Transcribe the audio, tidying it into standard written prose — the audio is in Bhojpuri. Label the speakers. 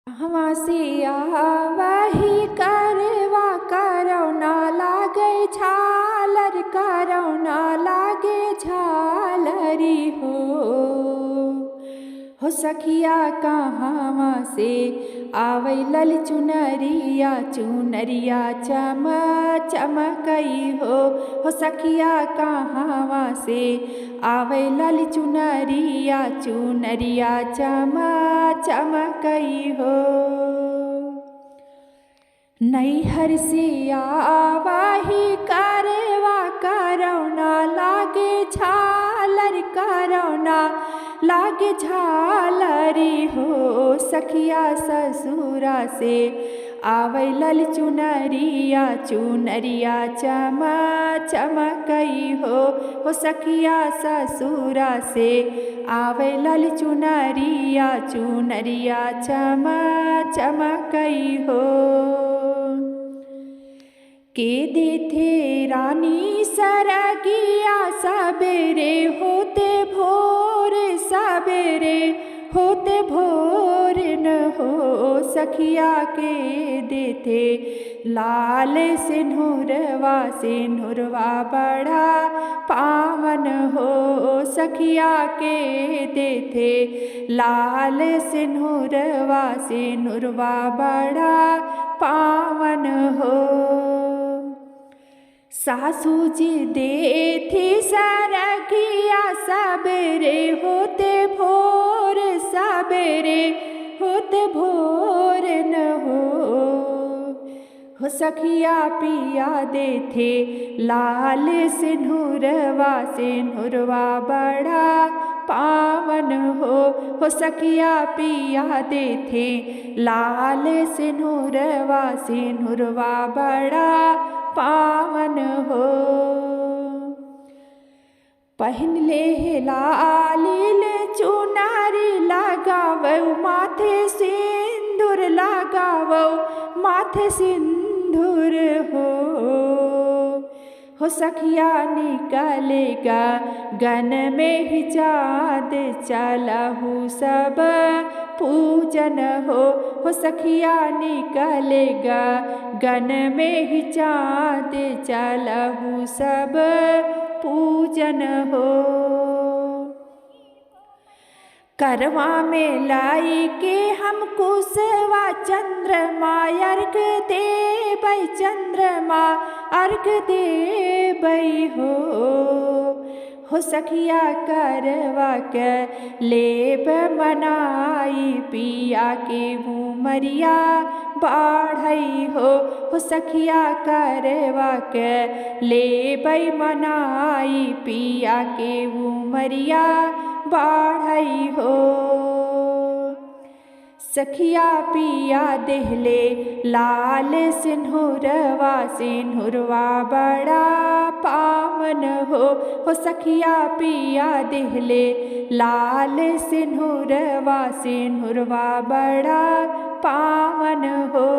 Speaker 1: हवा से आवाही करवा करौना लागे झालर करौना लागे झालरी हो सखिया कहाँ से आवै लल चुनरिया चुनरिया चम चमकई हो सखिया कहाँ से आवै लल चुनरिया चुनरिया चम चमकई हो। नैहर से आवाही करवा करौना लागे झालर करौना लागे झालरी हो सखिया ससुरा से आवै लल चुनरिया चुनरिया चम चमकई हो सखिया ससुरा से आवै लल चुनरिया चुनरिया चम चमकई हो। के देथे रानी सरगिया सबेरे होते भोर सबेरे होते भोर न हो सखिया के देथे लाल सिंदूरवा सिंदूरवा बड़ा पावन हो सखिया के देथे लाल सिंदूरवा सिंदूरवा बड़ा पावन हो। सासू जी देथे सरगिया सबेरे होते भोर सबेरे होते भोर न हो सखिया पिया देथे लाल सिंदूरवा सिंदूरवा बड़ा पावन हो सखिया पिया देथे लाल सिंदूरवा सिंदूरवा बड़ा पावन हो। पहन ले लालिल चुनारी लगावो माथे सिंदूर लगावो माथे सिंदूर हो सखिया निकलेगा गन में ही चाँद चलहु सब पूजन हो सखिया निकलेगा गन में ही चाँद चलहु सब पूजन हो। करवा में लाई के हम कुशवा चंद्रमा अर्घ देबै चंद्रमा अर्घ देबै हो सखिया करवा के लेब मनाई पिया के उमरिया बाढ़ई हो सखिया करवा के लेबै मनाई पिया के उमरिया बाढ़ई हो। सखिया पिया देहले लाल सिंदूरवा सिंदूरवा बड़ा पावन हो सखिया पिया देहले लाल सिंदूरवा सिंदूरवा बड़ा पावन हो।